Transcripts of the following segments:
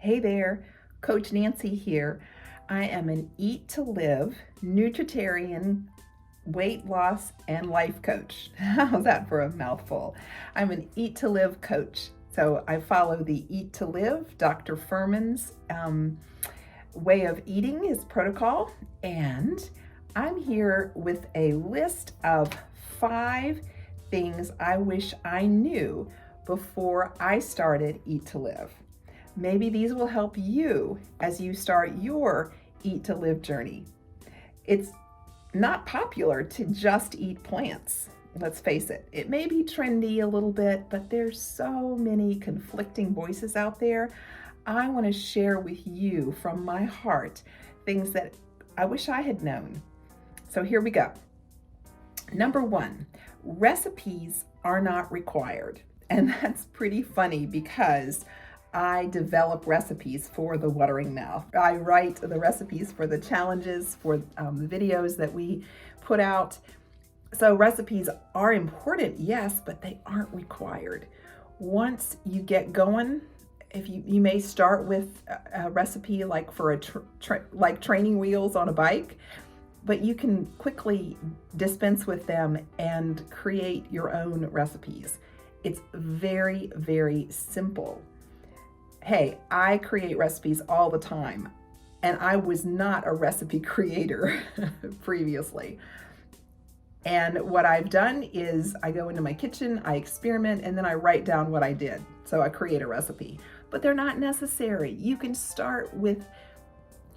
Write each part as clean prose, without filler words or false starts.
Hey there, Coach Nancy here. I am an Eat to Live, nutritarian, weight loss, and life coach. How's that for a mouthful? I'm an Eat to Live coach. So I follow the Eat to Live, Dr. Furman's way of eating, his protocol, and I'm here with a list of 5 things I wish I knew before I started Eat to Live. Maybe these will help you as you start your Eat to Live journey. It's not popular to just eat plants. Let's face it, it may be trendy a little bit, but there's so many conflicting voices out there. I want to share with you from my heart things that I wish I had known. So here we go. Number 1, recipes are not required. And that's pretty funny because I develop recipes for the Watering Mouth. I write the recipes for the challenges, for the videos that we put out. So recipes are important, yes, but they aren't required. Once you get going, if you may start with a recipe like for like training wheels on a bike, but you can quickly dispense with them and create your own recipes. It's very, very simple. Hey, I create recipes all the time, and I was not a recipe creator previously. And what I've done is I go into my kitchen, I experiment, and then I write down what I did. So I create a recipe, but they're not necessary. You can start with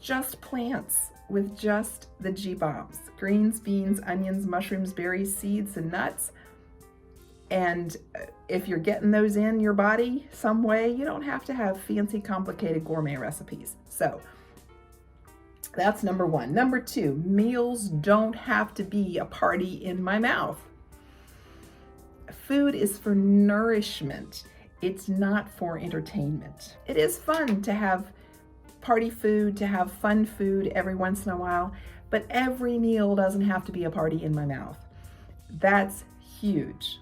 just plants, with just the G-bombs, greens, beans, onions, mushrooms, berries, seeds, and nuts. And if you're getting those in your body some way, you don't have to have fancy, complicated gourmet recipes. So that's number 1. Number 2, meals don't have to be a party in my mouth. Food is for nourishment. It's not for entertainment. It is fun to have party food, to have fun food every once in a while, but every meal doesn't have to be a party in my mouth. That's huge.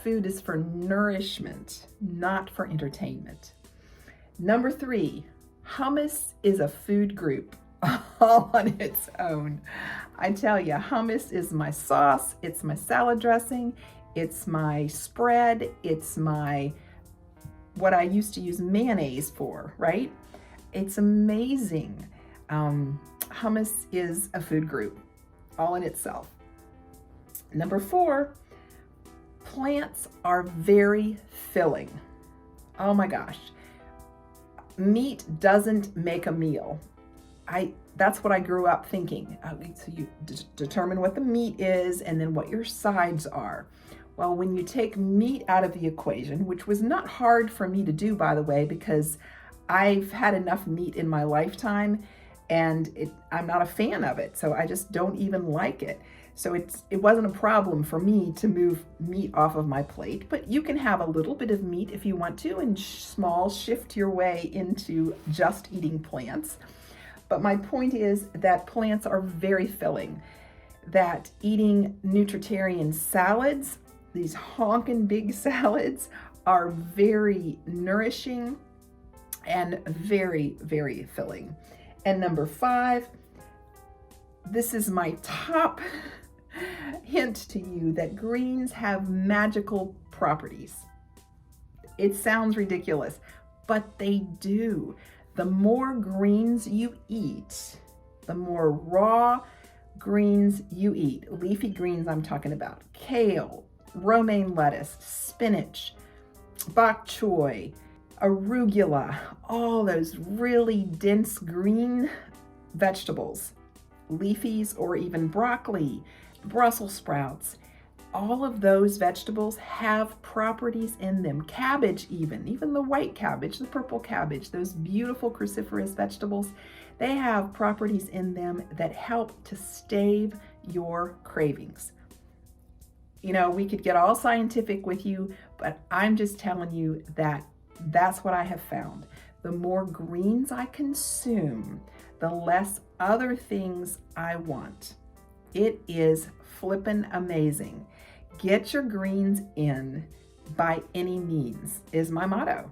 Food is for nourishment, not for entertainment. Number 3, hummus is a food group all on its own. I tell you, hummus is my sauce, it's my salad dressing, it's my spread, it's what I used to use mayonnaise for, right? It's amazing. Hummus is a food group all in itself. Number 4, plants are very filling. Oh my gosh. Meat doesn't make a meal. That's what I grew up thinking. So you determine what the meat is and then what your sides are. Well, when you take meat out of the equation, which was not hard for me to do, by the way, because I've had enough meat in my lifetime and I'm not a fan of it. So I just don't even like it. So it wasn't a problem for me to move meat off of my plate, but you can have a little bit of meat if you want to and shift your way into just eating plants. But my point is that plants are very filling, that eating nutritarian salads, these honkin' big salads, are very nourishing and very, very filling. And number 5, this is my top hint to you that greens have magical properties. It sounds ridiculous, but they do. The more greens you eat, the more raw greens you eat, leafy greens I'm talking about, kale, romaine lettuce, spinach, bok choy, arugula, all those really dense green vegetables, leafies or even broccoli, Brussels sprouts, all of those vegetables have properties in them. Cabbage even the white cabbage, the purple cabbage, those beautiful cruciferous vegetables, they have properties in them that help to stave your cravings. You know, we could get all scientific with you, but I'm just telling you that that's what I have found. The more greens I consume, the less other things I want. It is flippin' amazing. Get your greens in by any means is my motto.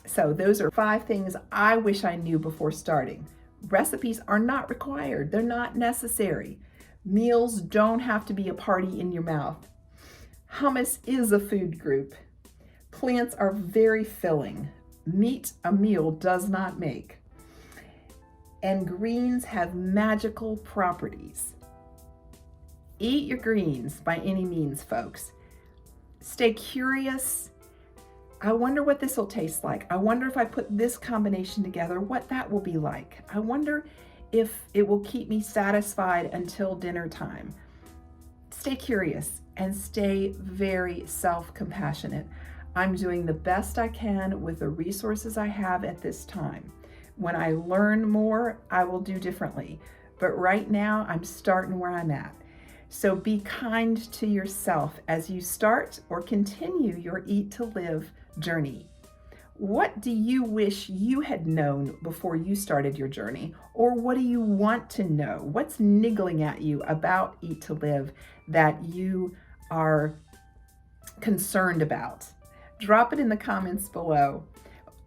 So those are 5 things I wish I knew before starting. Recipes are not required. They're not necessary. Meals don't have to be a party in your mouth. Hummus is a food group. Plants are very filling. Meat a meal does not make. And greens have magical properties. Eat your greens by any means, folks. Stay curious. I wonder what this will taste like. I wonder if I put this combination together, what that will be like. I wonder if it will keep me satisfied until dinner time. Stay curious and stay very self-compassionate. I'm doing the best I can with the resources I have at this time. When I learn more, I will do differently. But right now, I'm starting where I'm at. So be kind to yourself as you start or continue your Eat to Live journey. What do you wish you had known before you started your journey? Or what do you want to know? What's niggling at you about Eat to Live that you are concerned about? Drop it in the comments below.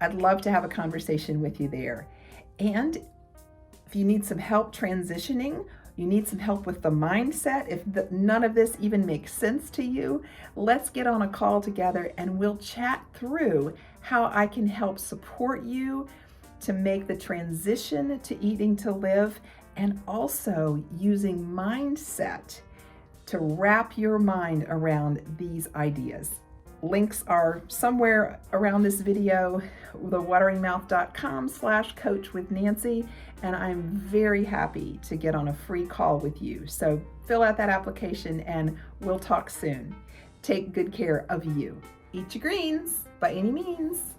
I'd love to have a conversation with you there. And if you need some help transitioning, you need some help with the mindset, if none of this even makes sense to you, let's get on a call together and we'll chat through how I can help support you to make the transition to Eating to Live, and also using mindset to wrap your mind around these ideas. Links are somewhere around this video, thewateringmouth.com/coachwithnancy, and I'm very happy to get on a free call with you. So fill out that application and we'll talk soon. Take good care of you. Eat your greens by any means.